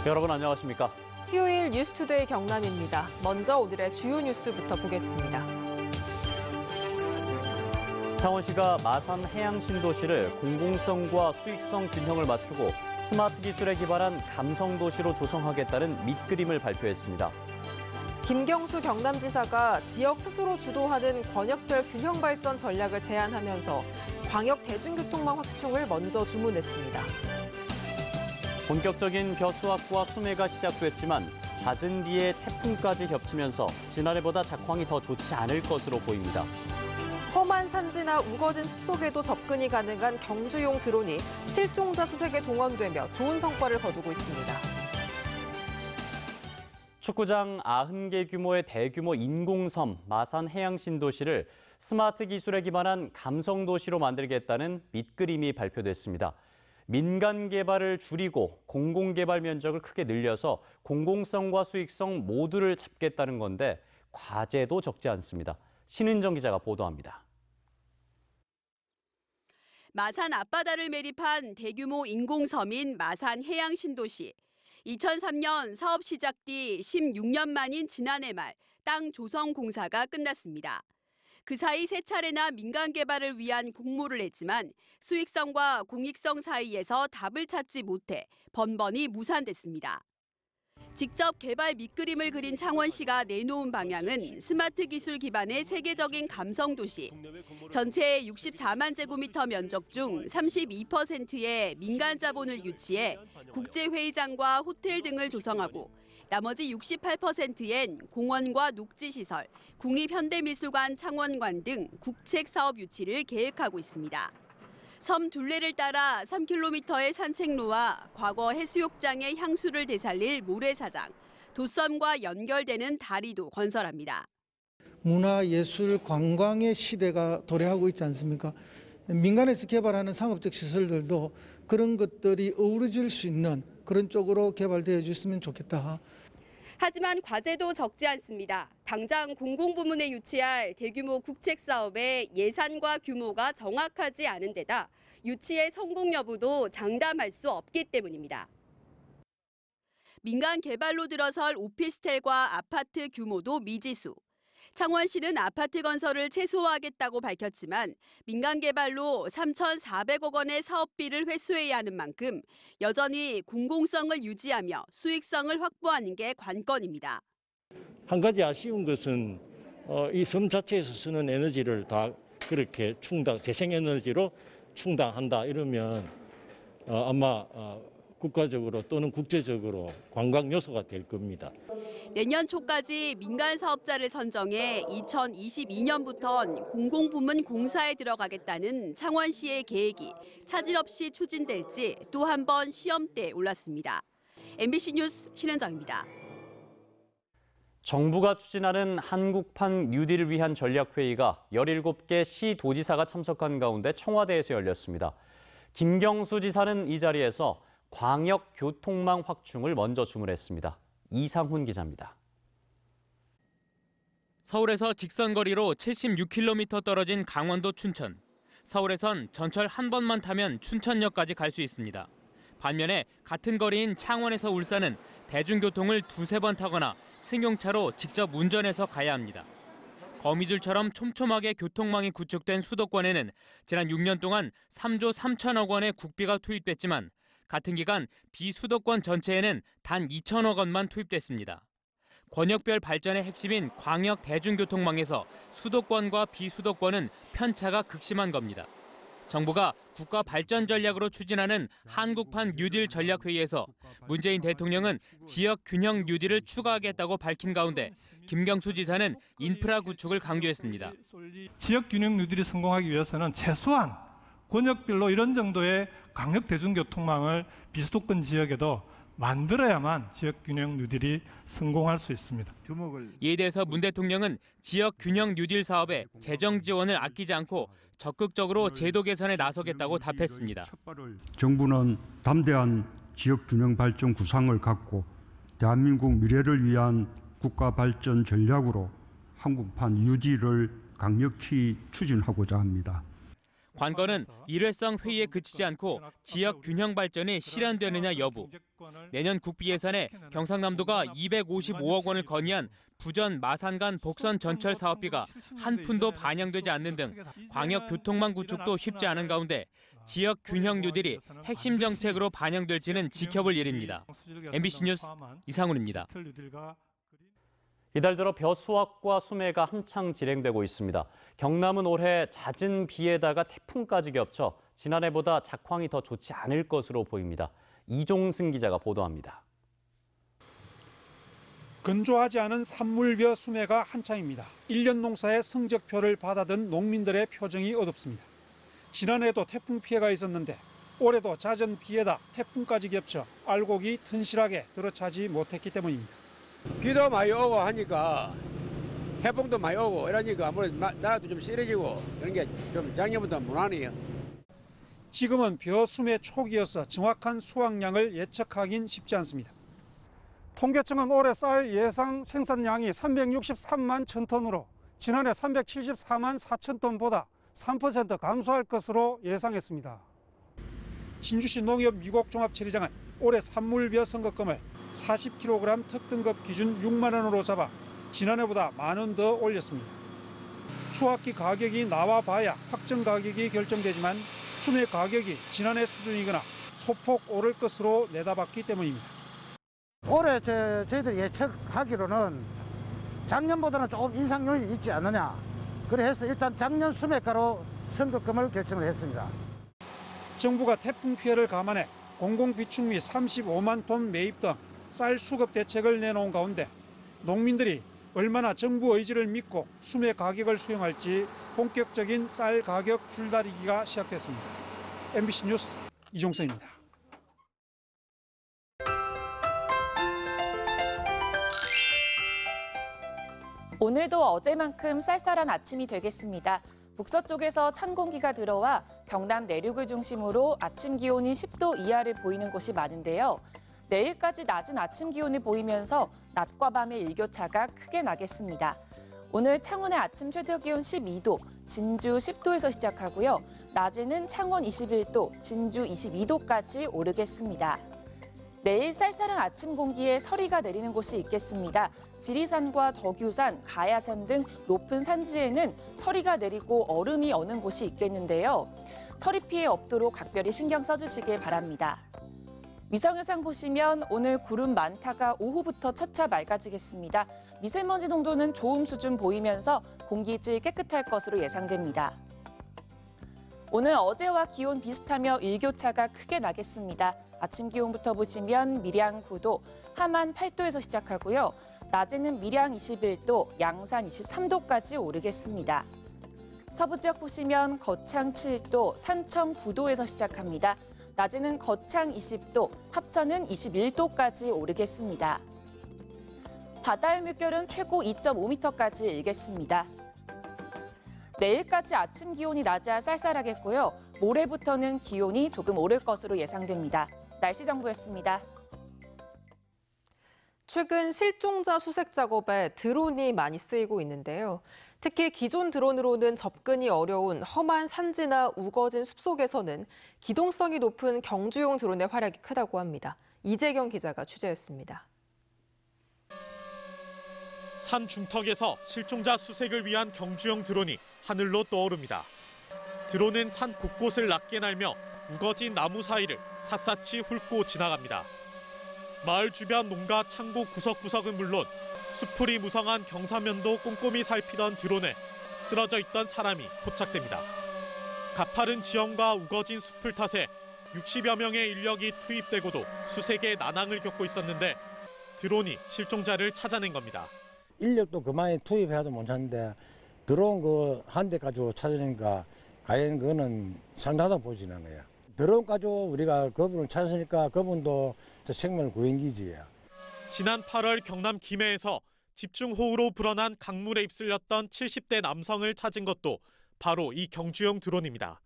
여러분 안녕하십니까? 수요일 뉴스투데이 경남입니다. 먼저 오늘의 주요 뉴스부터 보겠습니다. 창원시가 마산 해양신도시를 공공성과 수익성 균형을 맞추고 스마트 기술에 기반한 감성도시로 조성하겠다는 밑그림을 발표했습니다. 김경수 경남지사가 지역 스스로 주도하는 권역별 균형 발전 전략을 제안하면서 광역 대중교통망 확충을 먼저 주문했습니다. 본격적인 벼수확과 수매가 시작됐지만 잦은 비에 태풍까지 겹치면서 지난해보다 작황이 더 좋지 않을 것으로 보입니다. 험한 산지나 우거진 숲속에도 접근이 가능한 경주용 드론이 실종자 수색에 동원되며 좋은 성과를 거두고 있습니다. 축구장 90개 규모의 대규모 인공섬 마산 해양신도시를 스마트 기술에 기반한 감성도시로 만들겠다는 밑그림이 발표됐습니다. 민간 개발을 줄이고 공공개발 면적을 크게 늘려서 공공성과 수익성 모두를 잡겠다는 건데 과제도 적지 않습니다. 신은정 기자가 보도합니다. 마산 앞바다를 매립한 대규모 인공섬인 마산 해양신도시. 2003년 사업 시작 뒤 16년 만인 지난해 말 땅 조성 공사가 끝났습니다. 그 사이 세 차례나 민간 개발을 위한 공모를 했지만 수익성과 공익성 사이에서 답을 찾지 못해 번번이 무산됐습니다. 직접 개발 밑그림을 그린 창원시가 내놓은 방향은 스마트 기술 기반의 세계적인 감성도시. 전체 64만 제곱미터 면적 중 32%의 민간 자본을 유치해 국제회의장과 호텔 등을 조성하고 나머지 68%엔 공원과 녹지시설, 국립현대미술관 창원관 등 국책 사업 유치를 계획하고 있습니다. 섬 둘레를 따라 3km의 산책로와 과거 해수욕장의 향수를 되살릴 모래사장, 도섬과 연결되는 다리도 건설합니다. 문화, 예술, 관광의 시대가 도래하고 있지 않습니까? 민간에서 개발하는 상업적 시설들도 그런 것들이 어우러질 수 있는 그런 쪽으로 개발되어 있으면 좋겠다. 하지만 과제도 적지 않습니다. 당장 공공부문에 유치할 대규모 국책 사업의 예산과 규모가 정확하지 않은 데다 유치의 성공 여부도 장담할 수 없기 때문입니다. 민간 개발로 들어설 오피스텔과 아파트 규모도 미지수. 창원시는 아파트 건설을 최소화하겠다고 밝혔지만 민간 개발로 3,400억 원의 사업비를 회수해야 하는 만큼 여전히 공공성을 유지하며 수익성을 확보하는 게 관건입니다. 한 가지 아쉬운 것은 이 섬 자체에서 쓰는 에너지를 다 그렇게 재생에너지로 충당한다 이러면 아마 국가적으로 또는 국제적으로 관광 요소가 될 겁니다. 내년 초까지 민간 사업자를 선정해 2022년부턴 공공부문 공사에 들어가겠다는 창원시의 계획이 차질 없이 추진될지 또 한 번 시험대에 올랐습니다. MBC 뉴스 신은정입니다. 정부가 추진하는 한국판 뉴딜을 위한 전략회의가 17개 시도지사가 참석한 가운데 청와대에서 열렸습니다. 김경수 지사는 이 자리에서 광역 교통망 확충을 먼저 주문했습니다. 이상훈 기자입니다. 서울에서 직선거리로 76km 떨어진 강원도 춘천. 서울에선 전철 한 번만 타면 춘천역까지 갈 수 있습니다. 반면에 같은 거리인 창원에서 울산은 대중교통을 두세 번 타거나 승용차로 직접 운전해서 가야 합니다. 거미줄처럼 촘촘하게 교통망이 구축된 수도권에는 지난 6년 동안 3조 3천억 원의 국비가 투입됐지만 같은 기간 비수도권 전체에는 단 2천억 원만 투입됐습니다. 권역별 발전의 핵심인 광역 대중교통망에서 수도권과 비수도권은 편차가 극심한 겁니다. 정부가 국가 발전 전략으로 추진하는 한국판 뉴딜 전략회의에서 문재인 대통령은 지역 균형 뉴딜을 추가하겠다고 밝힌 가운데 김경수 지사는 인프라 구축을 강조했습니다. 지역 균형 뉴딜이 성공하기 위해서는 최소한 권역별로 이런 정도의 광역 대중교통망을 비수도권 지역에도 만들어야만 지역 균형 뉴딜이 성공할 수 있습니다. 이에 대해서 문 대통령은 지역 균형 뉴딜 사업에 재정 지원을 아끼지 않고 적극적으로 제도 개선에 나서겠다고 답했습니다. 정부는 담대한 지역 균형 발전 구상을 갖고 대한민국 미래를 위한 국가 발전 전략으로 한국판 뉴딜을 강력히 추진하고자 합니다. 관건은 일회성 회의에 그치지 않고 지역 균형 발전이 실현되느냐 여부. 내년 국비 예산에 경상남도가 255억 원을 건의한 부전 마산 간 복선 전철 사업비가 한 푼도 반영되지 않는 등 광역 교통망 구축도 쉽지 않은 가운데 지역 균형 뉴딜이 핵심 정책으로 반영될지는 지켜볼 일입니다. MBC 뉴스 이상훈입니다. 이달 들어 벼 수확과 수매가 한창 진행되고 있습니다. 경남은 올해 잦은 비에다가 태풍까지 겹쳐 지난해보다 작황이 더 좋지 않을 것으로 보입니다. 이종승 기자가 보도합니다. 건조하지 않은 산물벼 수매가 한창입니다. 1년 농사의 성적표를 받아든 농민들의 표정이 어둡습니다. 지난해에도 태풍 피해가 있었는데 올해도 잦은 비에다 태풍까지 겹쳐 알곡이 튼실하게 들어차지 못했기 때문입니다. 비도 많이 오고 하니까 태풍도 많이 오고 이러니까 아무래도 나라도 좀 쓰러지고 그런 게 좀 작년보다 무난해요. 지금은 벼 수매 초기여서 정확한 수확량을 예측하긴 쉽지 않습니다. 통계청은 올해 쌀 예상 생산량이 363만 1,000톤으로 지난해 374만 4천 톤보다 3% 감소할 것으로 예상했습니다. 신주시 농협 미곡종합처리장은 올해 산물벼 선거금을 40kg 특등급 기준 6만 원으로 잡아 지난해보다 만 원 더 올렸습니다. 수확기 가격이 나와봐야 확정 가격이 결정되지만 수매 가격이 지난해 수준이거나 소폭 오를 것으로 내다봤기 때문입니다. 올해 저희들 예측하기로는 작년보다는 조금 인상률이 있지 않느냐. 그래서 일단 작년 수매가로 선거금을 결정을 했습니다. 정부가 태풍 피해를 감안해 공공비축미 35만 톤 매입 등 쌀 수급 대책을 내놓은 가운데 농민들이 얼마나 정부 의지를 믿고 수매 가격을 수용할지 본격적인 쌀 가격 줄다리기가 시작됐습니다. MBC 뉴스 이종성입니다. 오늘도 어제만큼 쌀쌀한 아침이 되겠습니다. 북서쪽에서 찬 공기가 들어와 경남 내륙을 중심으로 아침 기온이 10도 이하를 보이는 곳이 많은데요. 내일까지 낮은 아침 기온을 보이면서 낮과 밤의 일교차가 크게 나겠습니다. 오늘 창원의 아침 최저 기온 12도, 진주 10도에서 시작하고요. 낮에는 창원 21도, 진주 22도까지 오르겠습니다. 내일 쌀쌀한 아침 공기에 서리가 내리는 곳이 있겠습니다. 지리산과 덕유산, 가야산 등 높은 산지에는 서리가 내리고 얼음이 어는 곳이 있겠는데요. 서리 피해 없도록 각별히 신경 써주시길 바랍니다. 위성영상 보시면 오늘 구름 많다가 오후부터 차차 맑아지겠습니다. 미세먼지 농도는 좋음 수준 보이면서 공기질 깨끗할 것으로 예상됩니다. 오늘 어제와 기온 비슷하며 일교차가 크게 나겠습니다. 아침 기온부터 보시면 밀양 9도, 함안 8도에서 시작하고요. 낮에는 밀양 21도, 양산 23도까지 오르겠습니다. 서부 지역 보시면 거창 7도, 산청 9도에서 시작합니다. 낮에는 거창 20도, 합천은 21도까지 오르겠습니다. 바다의 물결은 최고 2.5m까지 일겠습니다. 내일까지 아침 기온이 낮아 쌀쌀하겠고요. 모레부터는 기온이 조금 오를 것으로 예상됩니다. 날씨 정보였습니다. 최근 실종자 수색 작업에 드론이 많이 쓰이고 있는데요. 특히 기존 드론으로는 접근이 어려운 험한 산지나 우거진 숲속에서는 기동성이 높은 경주용 드론의 활약이 크다고 합니다. 이재경 기자가 취재했습니다. 산 중턱에서 실종자 수색을 위한 경주용 드론이 하늘로 떠오릅니다. 드론은 산 곳곳을 낮게 날며 우거진 나무 사이를 샅샅이 훑고 지나갑니다. 마을 주변 농가 창고 구석구석은 물론 수풀이 무성한 경사면도 꼼꼼히 살피던 드론에 쓰러져 있던 사람이 포착됩니다. 가파른 지형과 우거진 숲을 탓에 60여 명의 인력이 투입되고도 수색에 난항을 겪고 있었는데 드론이 실종자를 찾아낸 겁니다. 인력도 그만히 투입해도 못 찾는데 드론 그 한 대 가지고 찾으니까 과연 그거는 상당하다고 보지는 않아요. 드론 가지고 우리가 그분을 찾으니까 그분도 생명 구행기지. 지난 8월 경남 김해에서 집중호우로 불어난 강물에 휩쓸렸던 70대 남성을 찾은 것도 바로 이 경주용 드론입니다.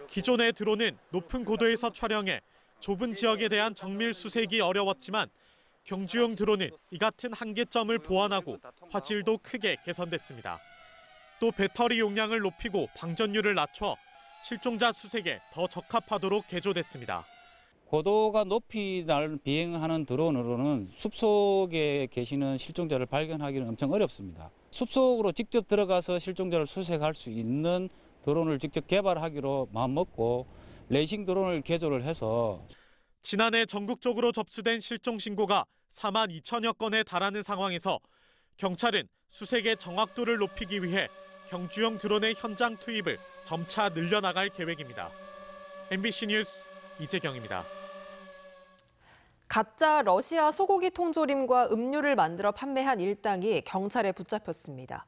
기존의 드론은 높은 고도에서 촬영해 좁은 지역에 대한 정밀 수색이 어려웠지만 경주용 드론은 이 같은 한계점을 보완하고 화질도 크게 개선됐습니다. 또 배터리 용량을 높이고 방전율을 낮춰 실종자 수색에 더 적합하도록 개조됐습니다. 고도가 높이 비행하는 드론으로는 숲속에 계시는 실종자를 발견하기는 엄청 어렵습니다. 숲속으로 직접 들어가서 실종자를 수색할 수 있는 드론을 직접 개발하기로 마음먹고 레이싱 드론을 개조를 해서 지난해 전국적으로 접수된 실종 신고가 4만 2천여 건에 달하는 상황에서 경찰은 수색의 정확도를 높이기 위해 경주용 드론의 현장 투입을 점차 늘려나갈 계획입니다. MBC 뉴스 이재경입니다. 가짜 러시아 소고기 통조림과 음료를 만들어 판매한 일당이 경찰에 붙잡혔습니다.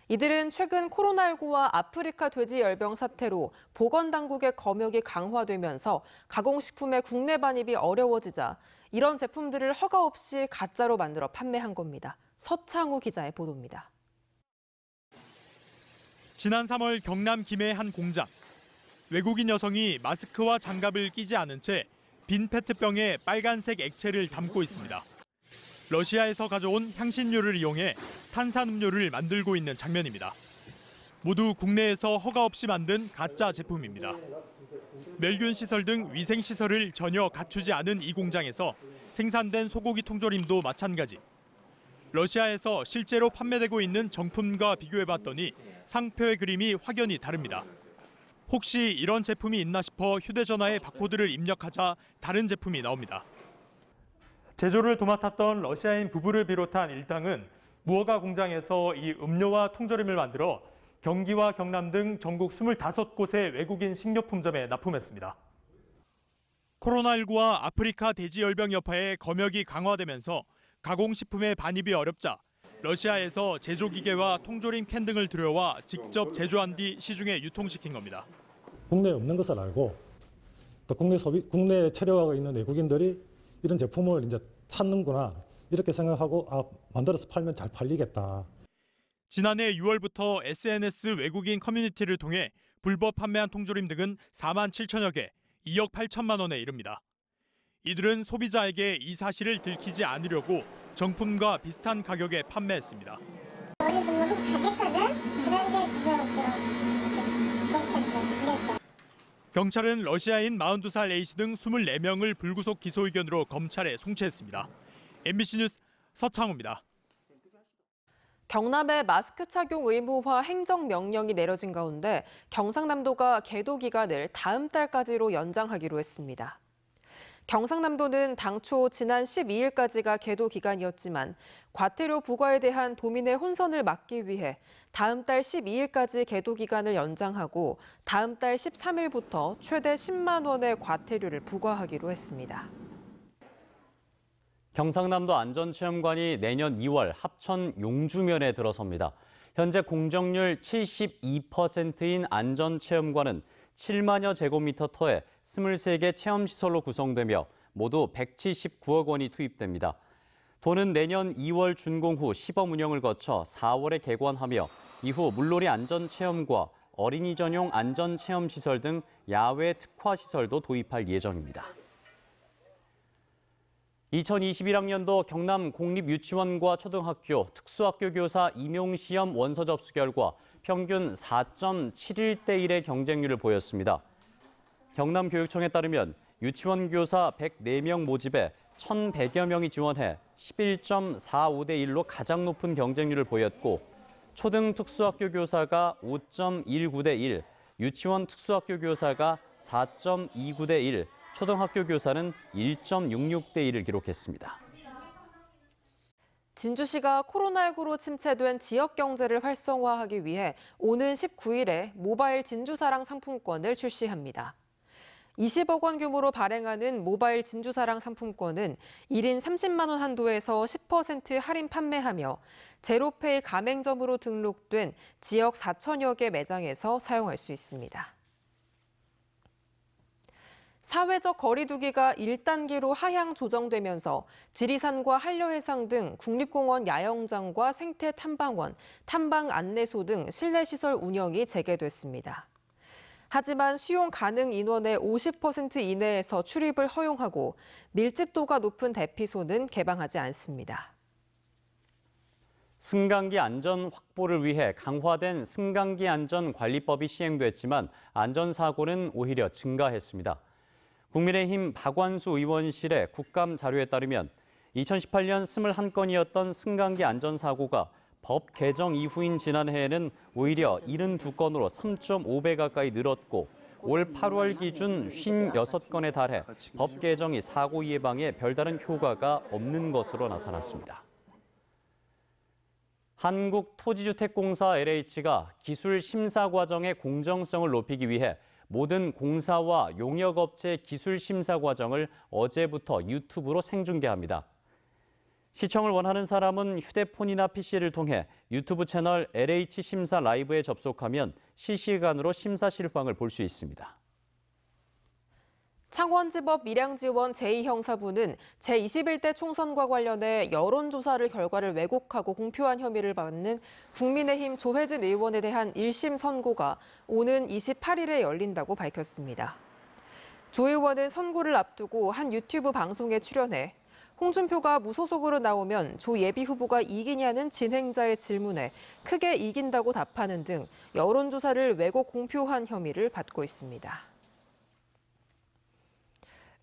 이들은 최근 코로나19와 아프리카 돼지열병 사태로 보건당국의 검역이 강화되면서 가공식품의 국내 반입이 어려워지자 이런 제품들을 허가 없이 가짜로 만들어 판매한 겁니다. 서창우 기자의 보도입니다. 지난 3월 경남 김해의 한 공장. 외국인 여성이 마스크와 장갑을 끼지 않은 채 빈 페트병에 빨간색 액체를 담고 있습니다. 러시아에서 가져온 향신료를 이용해 탄산음료를 만들고 있는 장면입니다. 모두 국내에서 허가 없이 만든 가짜 제품입니다. 멸균 시설 등 위생 시설을 전혀 갖추지 않은 이 공장에서 생산된 소고기 통조림도 마찬가지. 러시아에서 실제로 판매되고 있는 정품과 비교해봤더니 상표의 그림이 확연히 다릅니다. 혹시 이런 제품이 있나 싶어 휴대전화에 바코드를 입력하자 다른 제품이 나옵니다. 제조를 도맡았던 러시아인 부부를 비롯한 일당은 무허가 공장에서 이 음료와 통조림을 만들어 경기와 경남 등 전국 25곳의 외국인 식료품점에 납품했습니다. 코로나19와 아프리카 돼지열병 여파에 검역이 강화되면서 가공식품의 반입이 어렵자 러시아에서 제조기계와 통조림 캔 등을 들여와 직접 제조한 뒤 시중에 유통시킨 겁니다. 국내에 없는 것을 알고 또 국내에 체류하고 있는 외국인들이 이런 제품을 이제 찾는구나 이렇게 생각하고 만들어서 팔면 잘 팔리겠다. 지난해 6월부터 SNS 외국인 커뮤니티를 통해 불법 판매한 통조림 등은 4만 7천여 개, 2억 8천만 원에 이릅니다. 이들은 소비자에게 이 사실을 들키지 않으려고 정품과 비슷한 가격에 판매했습니다. 경찰은 러시아인 42살 A씨 등 24명을 불구속 기소 의견으로 검찰에 송치했습니다. MBC 뉴스 서창우입니다. 경남에 마스크 착용 의무화 행정명령이 내려진 가운데 경상남도가 계도 기간을 다음 달까지로 연장하기로 했습니다. 경상남도는 당초 지난 12일까지가 계도 기간이었지만 과태료 부과에 대한 도민의 혼선을 막기 위해 다음 달 12일까지 계도 기간을 연장하고 다음 달 13일부터 최대 10만 원의 과태료를 부과하기로 했습니다. 경상남도 안전체험관이 내년 2월 합천 용주면에 들어섭니다. 현재 공정률 72%인 안전체험관은 7만여 제곱미터 터에 23개 체험시설로 구성되며 모두 179억 원이 투입됩니다. 도는 내년 2월 준공 후 시범 운영을 거쳐 4월에 개관하며 이후 물놀이 안전체험과 어린이 전용 안전체험시설 등 야외 특화시설도 도입할 예정입니다. 2021학년도 경남 공립유치원과 초등학교, 특수학교 교사 임용시험 원서 접수 결과 평균 4.71대 1의 경쟁률을 보였습니다. 경남교육청에 따르면 유치원 교사 104명 모집에 1,100여 명이 지원해 11.45대 1로 가장 높은 경쟁률을 보였고 초등 특수학교 교사가 5.19대 1, 유치원 특수학교 교사가 4.29대 1, 초등학교 교사는 1.66대 1을 기록했습니다. 진주시가 코로나19로 침체된 지역 경제를 활성화하기 위해 오는 19일에 모바일 진주사랑 상품권을 출시합니다. 20억 원 규모로 발행하는 모바일 진주사랑 상품권은 1인 30만 원 한도에서 10% 할인 판매하며 제로페이 가맹점으로 등록된 지역 4천여 개 매장에서 사용할 수 있습니다. 사회적 거리 두기가 1단계로 하향 조정되면서 지리산과 한려해상 등 국립공원 야영장과 생태탐방원, 탐방안내소 등 실내시설 운영이 재개됐습니다. 하지만 수용 가능 인원의 50% 이내에서 출입을 허용하고 밀집도가 높은 대피소는 개방하지 않습니다. 승강기 안전 확보를 위해 강화된 승강기 안전 관리법이 시행됐지만 안전사고는 오히려 증가했습니다. 국민의힘 박완수 의원실의 국감 자료에 따르면 2018년 21건이었던 승강기 안전사고가 법 개정 이후인 지난해에는 오히려 72건으로 3.5배 가까이 늘었고 올 8월 기준 56건에 달해 법 개정이 사고 예방에 별다른 효과가 없는 것으로 나타났습니다. 한국토지주택공사 LH가 기술 심사 과정의 공정성을 높이기 위해 모든 공사와 용역업체 기술 심사 과정을 어제부터 유튜브로 생중계합니다. 시청을 원하는 사람은 휴대폰이나 PC를 통해 유튜브 채널 LH 심사 라이브에 접속하면 실시간으로 심사 실황을 볼 수 있습니다. 창원지법 밀양지원 제2형사부는 제21대 총선과 관련해 여론조사를 결과를 왜곡하고 공표한 혐의를 받는 국민의힘 조혜진 의원에 대한 1심 선고가 오는 28일에 열린다고 밝혔습니다. 조 의원은 선고를 앞두고 한 유튜브 방송에 출연해 홍준표가 무소속으로 나오면 조 예비후보가 이기냐는 진행자의 질문에 크게 이긴다고 답하는 등 여론조사를 왜곡 공표한 혐의를 받고 있습니다.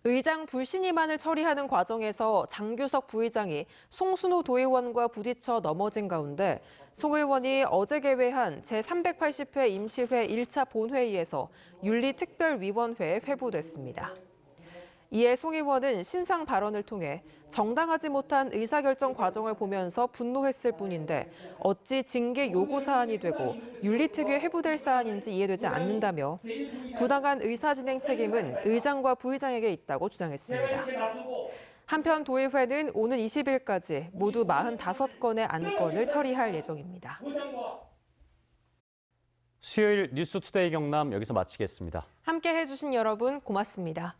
의장 불신임안을 처리하는 과정에서 장규석 부의장이 송순호 도의원과 부딪혀 넘어진 가운데 송 의원이 어제 개회한 제380회 임시회 1차 본회의에서 윤리특별위원회에 회부됐습니다. 이에 송 의원은 신상 발언을 통해 정당하지 못한 의사결정 과정을 보면서 분노했을 뿐인데 어찌 징계 요구 사안이 되고 윤리특위에 회부될 사안인지 이해되지 않는다며 부당한 의사진행 책임은 의장과 부의장에게 있다고 주장했습니다. 한편 도의회는 오는 20일까지 모두 45건의 안건을 처리할 예정입니다. 수요일 뉴스투데이 경남 여기서 마치겠습니다. 함께 해주신 여러분 고맙습니다.